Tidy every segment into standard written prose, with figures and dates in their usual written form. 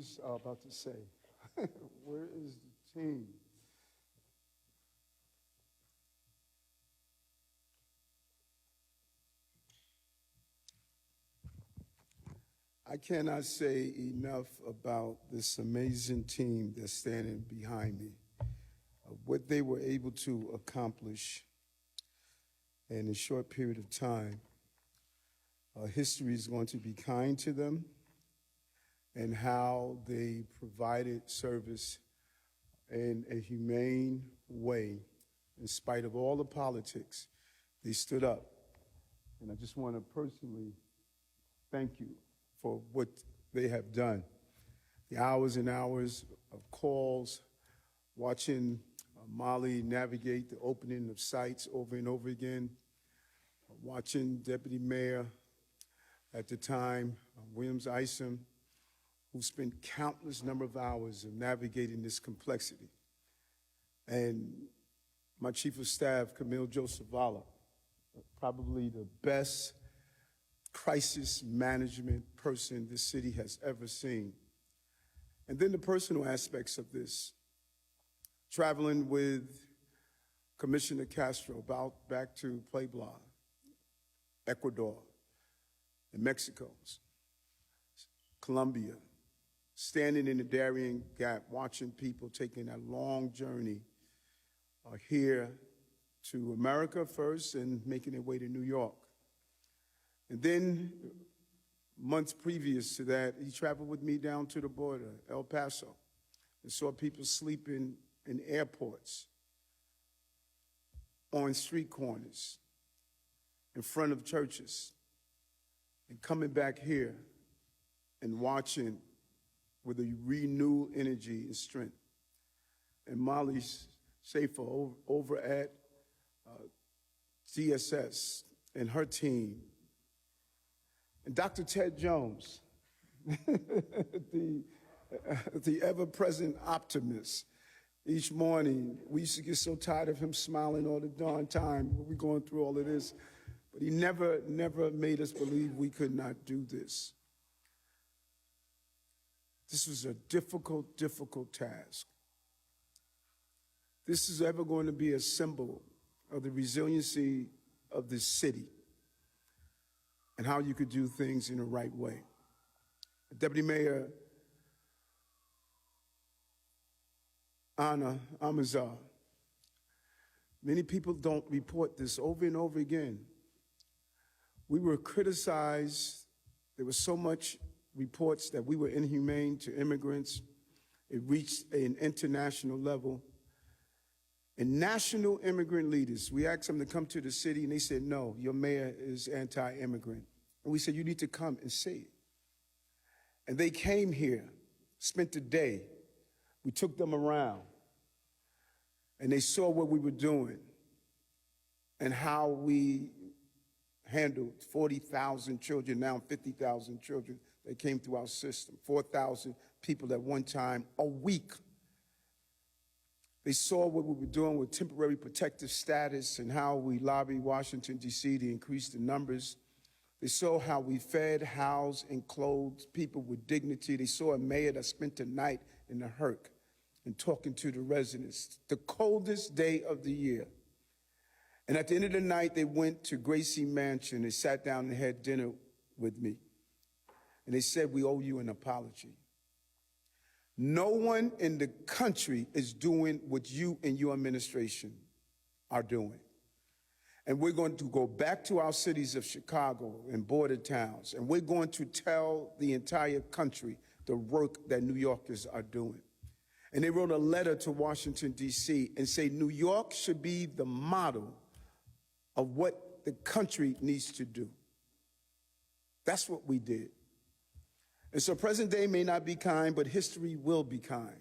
was about to say, where is the team? I cannot say enough about this amazing team that's standing behind me. What they were able to accomplish in a short period of time. History is going to be kind to them, and how they provided service in a humane way. In spite of all the politics, they stood up. And I just want to personally thank you for what they have done. The hours and hours of calls, watching Molly navigate the opening of sites over and over again, watching Deputy Mayor at the time, Williams Isom, who spent countless number of hours of navigating this complexity. And my Chief of Staff, Camille Josephala, probably the best crisis management person this city has ever seen. And then the personal aspects of this, traveling with Commissioner Castro back to Puebla, Ecuador, and Mexico, Colombia, standing in the Darien Gap, watching people taking that long journey here to America first and making their way to New York. And then, months previous to that, he traveled with me down to the border, El Paso, and saw people sleeping in airports, on street corners, in front of churches, and coming back here and watching with a renewed energy and strength. And Molly Schaefer over at DSS and her team. And Dr. Ted Jones, the ever-present optimist. Each morning, we used to get so tired of him smiling all the darn time when we're going through all of this. But he never made us believe we could not do this. This was a difficult, difficult task. This is ever going to be a symbol of the resiliency of this city and how you could do things in the right way. Deputy Mayor Anna Amazar, many people don't report this over and over again. We were criticized. There was so much reports that we were inhumane to immigrants. It reached an international level. And national immigrant leaders, we asked them to come to the city, and they said, no, your mayor is anti-immigrant. And we said, you need to come and see it. And they came here, spent the day. We took them around, and they saw what we were doing and how we handled 40,000 children, now 50,000 children that came through our system, 4,000 people at one time a week. They saw what we were doing with temporary protective status and how we lobbied Washington, D.C. to increase the numbers. They saw how we fed, housed, and clothed people with dignity. They saw a mayor that spent the night in the Herc and talking to the residents, the coldest day of the year. And at the end of the night, they went to Gracie Mansion. They sat down and had dinner with me. And they said, we owe you an apology. No one in the country is doing what you and your administration are doing. And we're going to go back to our cities of Chicago and border towns, and we're going to tell the entire country the work that New Yorkers are doing. And they wrote a letter to Washington, D.C., and say New York should be the model of what the country needs to do. That's what we did. And so present day may not be kind, but history will be kind.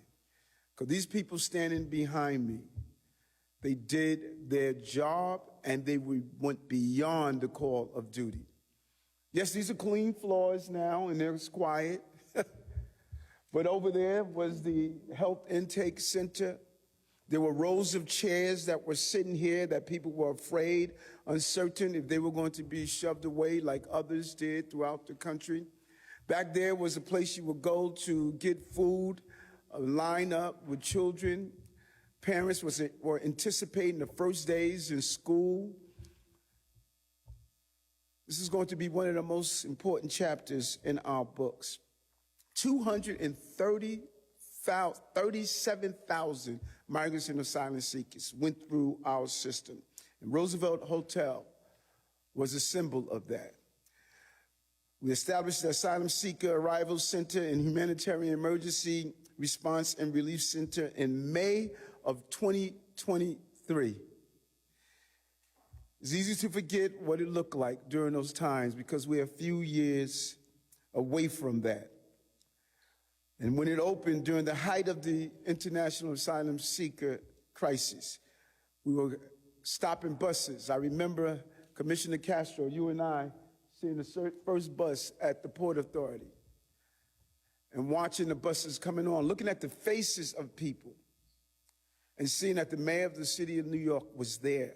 Because these people standing behind me, they did their job, and they went beyond the call of duty. Yes, these are clean floors now, and they're quiet. But over there was the health intake center. There were rows of chairs that were sitting here that people were afraid, uncertain if they were going to be shoved away like others did throughout the country. Back there was a place you would go to get food, line up with children. Parents were anticipating the first days in school. This is going to be one of the most important chapters in our books. 237,000 migrants and asylum seekers went through our system. And Roosevelt Hotel was a symbol of that. We established the Asylum Seeker Arrival Center and Humanitarian Emergency Response and Relief Center in May of 2023. It's easy to forget what it looked like during those times because we're a few years away from that. And when it opened during the height of the international asylum seeker crisis, we were stopping buses. I remember Commissioner Castro, you and I, seeing the first bus at the Port Authority and watching the buses coming on, looking at the faces of people and seeing that the mayor of the city of New York was there.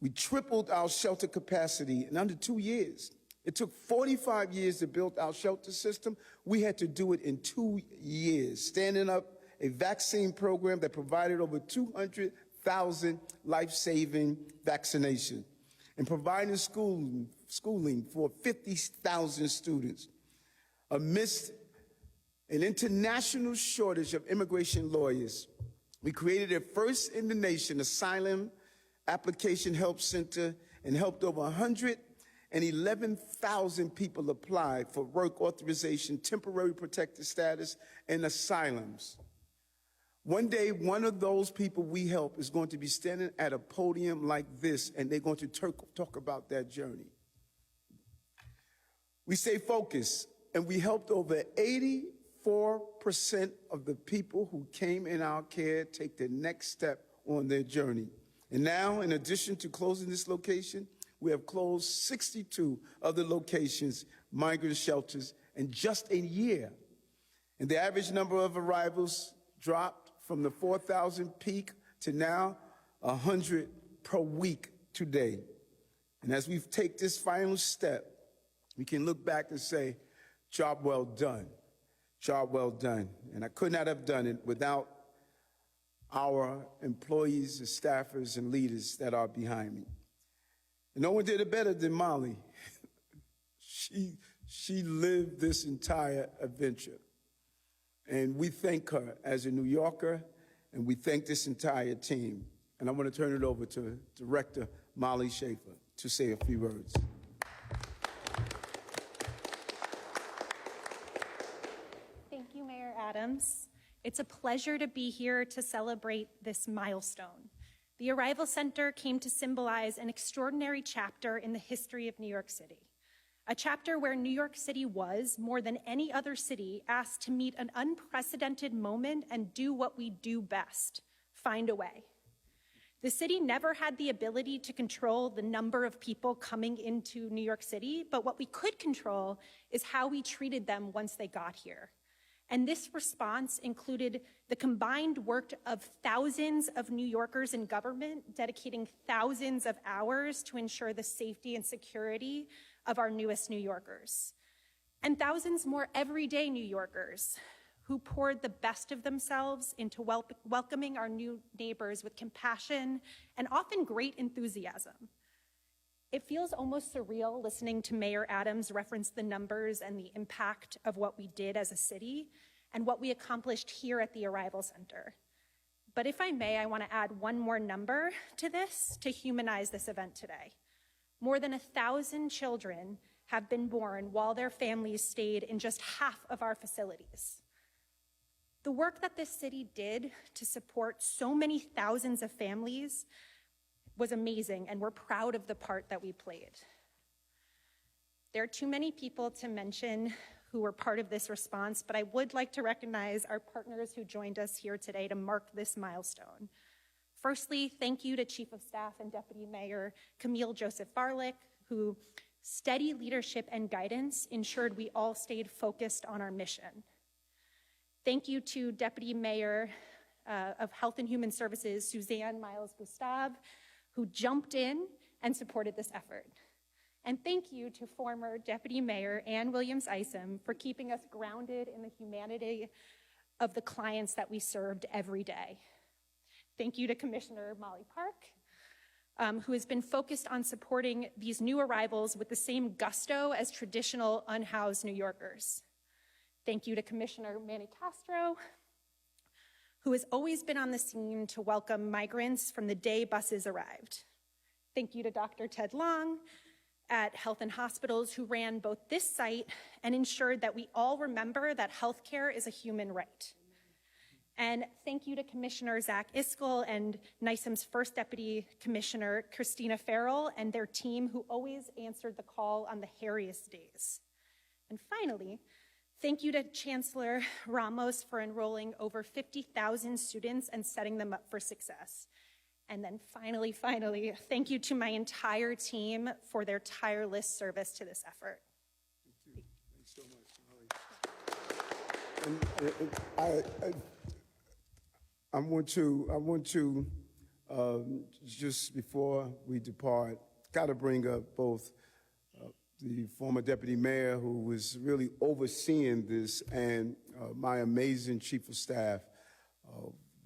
We tripled our shelter capacity in under 2 years. It took 45 years to build our shelter system. We had to do it in 2 years, standing up a vaccine program that provided over 200,000 life-saving vaccinations and providing schooling for 50,000 students. Amidst an international shortage of immigration lawyers, we created a first in the nation asylum application help center and helped over 111,000 people apply for work authorization, temporary protected status, and asylums. One day, one of those people we help is going to be standing at a podium like this, and they're going to talk about that journey. We stay focused, and we helped over 84% of the people who came in our care take the next step on their journey. And now, in addition to closing this location, we have closed 62 other locations, migrant shelters, in just a year. And the average number of arrivals dropped from the 4,000 peak to now 100 per week today. And as we take this final step, we can look back and say, job well done, job well done. And I could not have done it without our employees and staffers and leaders that are behind me. And no one did it better than Molly. She lived this entire adventure. And we thank her as a New Yorker, and we thank this entire team. And I want to turn it over to Director Molly Schaefer to say a few words. Thank you, Mayor Adams. It's a pleasure to be here to celebrate this milestone. The Arrival Center came to symbolize an extraordinary chapter in the history of New York City. A chapter where New York City was, more than any other city, asked to meet an unprecedented moment and do what we do best, find a way. The city never had the ability to control the number of people coming into New York City, but what we could control is how we treated them once they got here. And this response included the combined work of thousands of New Yorkers in government, dedicating thousands of hours to ensure the safety and security of our newest New Yorkers. And thousands more everyday New Yorkers who poured the best of themselves into welcoming our new neighbors with compassion and often great enthusiasm. It feels almost surreal listening to Mayor Adams reference the numbers and the impact of what we did as a city and what we accomplished here at the Arrival Center. But if I may, I want to add one more number to this to humanize this event today. More than 1,000 children have been born while their families stayed in just half of our facilities. The work that this city did to support so many thousands of families was amazing, and we're proud of the part that we played. There are too many people to mention who were part of this response, but I would like to recognize our partners who joined us here today to mark this milestone. Firstly, thank you to Chief of Staff and Deputy Mayor Camille Joseph Farlick, who steady leadership and guidance ensured we all stayed focused on our mission. Thank you to Deputy Mayor of Health and Human Services, Suzanne Miles-Gustave, who jumped in and supported this effort. And thank you to former Deputy Mayor Ann Williams-Isom for keeping us grounded in the humanity of the clients that we served every day. Thank you to Commissioner Molly Park, who has been focused on supporting these new arrivals with the same gusto as traditional unhoused New Yorkers. Thank you to Commissioner Manny Castro, who has always been on the scene to welcome migrants from the day buses arrived. Thank you to Dr. Ted Long at Health and Hospitals, who ran both this site and ensured that we all remember that healthcare is a human right. And thank you to Commissioner Zach Iskell and NYCM's first Deputy Commissioner, Christina Farrell, and their team, who always answered the call on the hairiest days. And finally, thank you to Chancellor Ramos for enrolling over 50,000 students and setting them up for success. And then finally, thank you to my entire team for their tireless service to this effort. Thank you. Thanks so much, Molly. I want to just before we depart, got to bring up both the former deputy mayor who was really overseeing this and my amazing chief of staff.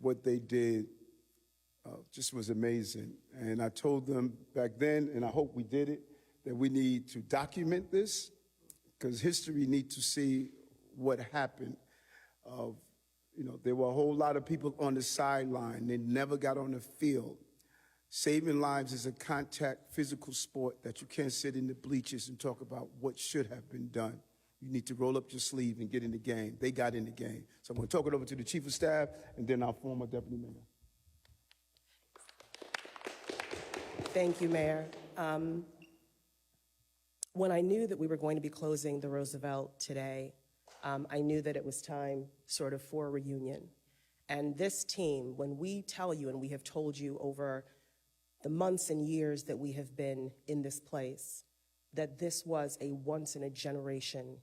What they did just was amazing. And I told them back then, and I hope we did it, that we need to document this because history needs to see what happened. There were a whole lot of people on the sideline. They never got on the field. Saving lives is a contact physical sport that you can't sit in the bleachers and talk about what should have been done. You need to roll up your sleeve and get in the game. They got in the game. So I'm going to talk it over to the chief of staff and then our former deputy mayor. Thank you, Mayor. When I knew that we were going to be closing the Roosevelt today, I knew that it was time sort of for a reunion. And this team, when we tell you, and we have told you over the months and years that we have been in this place, that this was a once-in-a-generation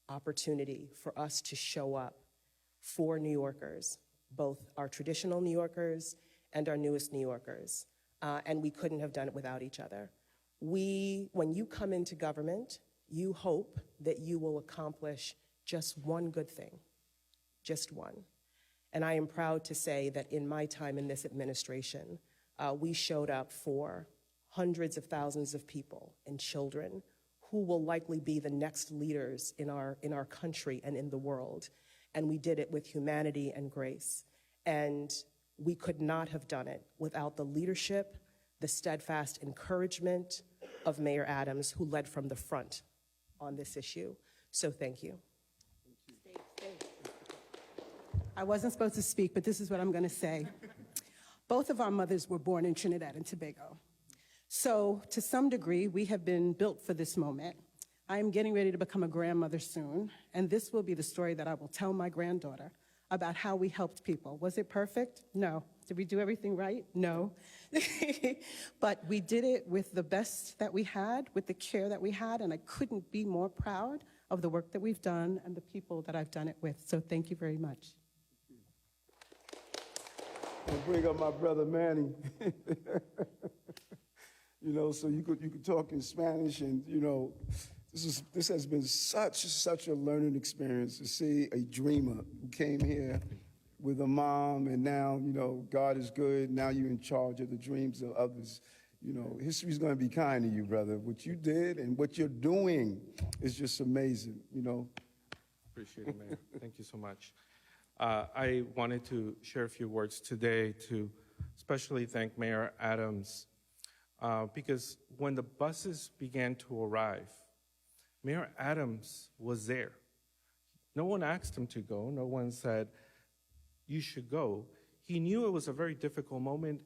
opportunity for us to show up for New Yorkers, both our traditional New Yorkers and our newest New Yorkers. And we couldn't have done it without each other. When you come into government, you hope that you will accomplish just one good thing, just one. And I am proud to say that in my time in this administration, we showed up for hundreds of thousands of people and children who will likely be the next leaders in our country and in the world. And we did it with humanity and grace. And we could not have done it without the leadership, the steadfast encouragement of Mayor Adams, who led from the front on this issue. So thank you. I wasn't supposed to speak, but this is what I'm going to say. Both of our mothers were born in Trinidad and Tobago. So to some degree, we have been built for this moment. I am getting ready to become a grandmother soon, and this will be the story that I will tell my granddaughter about how we helped people. Was it perfect? No. Did we do everything right? No. But we did it with the best that we had, with the care that we had, and I couldn't be more proud of the work that we've done and the people that I've done it with. So thank you very much. I'll bring up my brother Manny. So you could talk in Spanish, and this has been such a learning experience to see a dreamer who came here with a mom, and now God is good. Now you're in charge of the dreams of others. History's going to be kind to you, brother. What you did and what you're doing is just amazing. Appreciate it, Mayor. Thank you so much. I wanted to share a few words today to especially thank Mayor Adams because when the buses began to arrive, Mayor Adams was there. No one asked him to go. No one said, you should go. He knew it was a very difficult moment,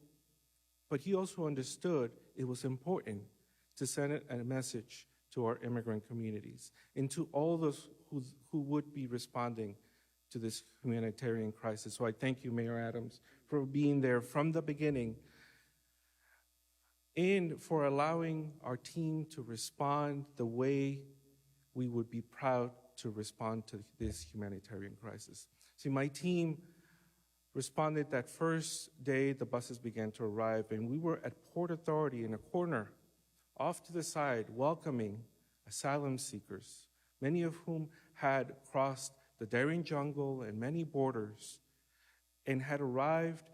but he also understood it was important to send a message to our immigrant communities and to all those who would be responding to this humanitarian crisis. So I thank you, Mayor Adams, for being there from the beginning and for allowing our team to respond the way we would be proud to respond to this humanitarian crisis. See, my team responded that first day the buses began to arrive, and we were at Port Authority in a corner off to the side, welcoming asylum seekers, many of whom had crossed the Darien jungle and many borders and had arrived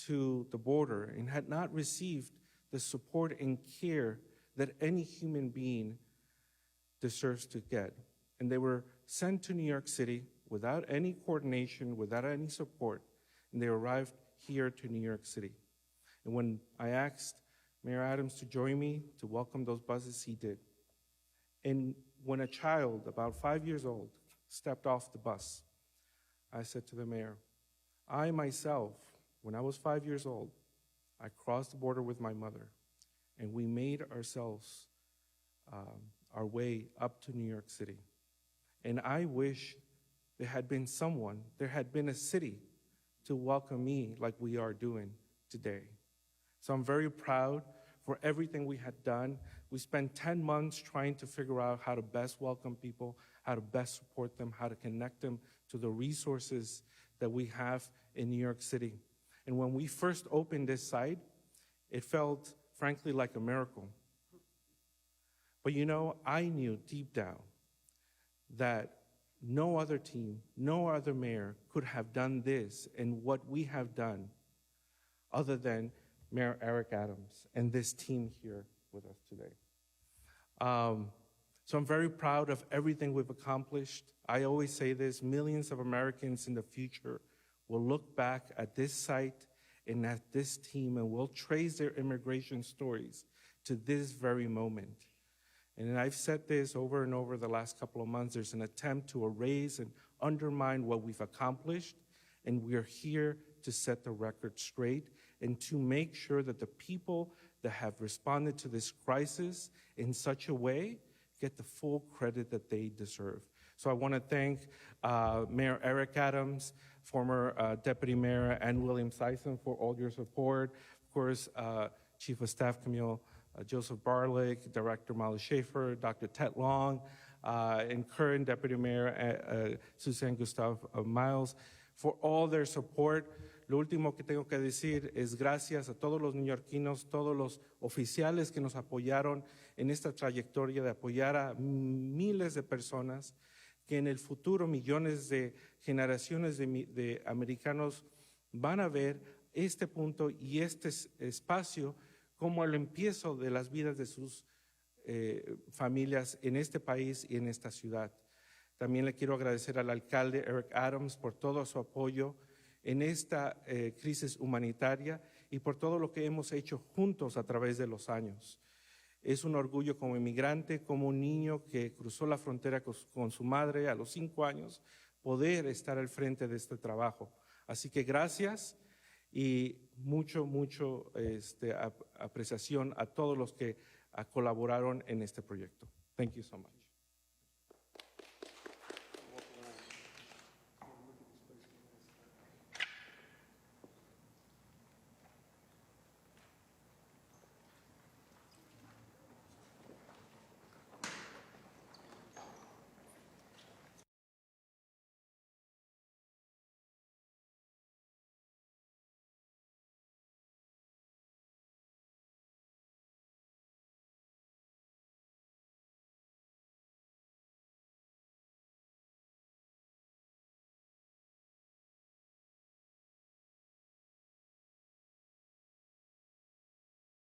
to the border and had not received the support and care that any human being deserves to get. And they were sent to New York City without any coordination, without any support, and they arrived here to New York City. And when I asked Mayor Adams to join me to welcome those buses, he did. And when a child, about 5 years old, stepped off the bus, I said to the mayor, I myself, when I was 5 years old, I crossed the border with my mother, and we made ourselves our way up to New York City. And I wish there had been someone, there had been a city to welcome me like we are doing today. So I'm very proud for everything we had done. We spent 10 months trying to figure out how to best welcome people, how to best support them, how to connect them to the resources that we have in New York City. And when we first opened this site, it felt, frankly, like a miracle. But you know, I knew deep down that no other team, no other mayor could have done this and what we have done other than Mayor Eric Adams and this team here with us today. So I'm very proud of everything we've accomplished. I always say this, millions of Americans in the future will look back at this site and at this team and will trace their immigration stories to this very moment. And I've said this over and over the last couple of months, there's an attempt to erase and undermine what we've accomplished, and we're here to set the record straight and to make sure that the people that have responded to this crisis in such a way get the full credit that they deserve. So I want to thank Mayor Eric Adams, former Deputy Mayor Ann Williams-Sison for all your support. Of course, Chief of Staff Camille Joseph Barlick, Director Molly Schaefer, Dr. Ted Long, and current Deputy Mayor Suzanne Gustav Miles, for all their support. Lo último que tengo que decir es gracias a todos los neoyorquinos, todos los oficiales que nos apoyaron en esta trayectoria de apoyar a miles de personas, que en el futuro millones de generaciones de americanos van a ver este punto y este espacio como el empiezo de las vidas de sus familias en este país y en esta ciudad. También le quiero agradecer al alcalde Eric Adams por todo su apoyo en esta crisis humanitaria y por todo lo que hemos hecho juntos a través de los años. Es un orgullo como inmigrante, como un niño que cruzó la frontera con su madre a los 5 años, poder estar al frente de este trabajo. Así que gracias y mucho apreciación a todos los que colaboraron en este proyecto. Thank you so much.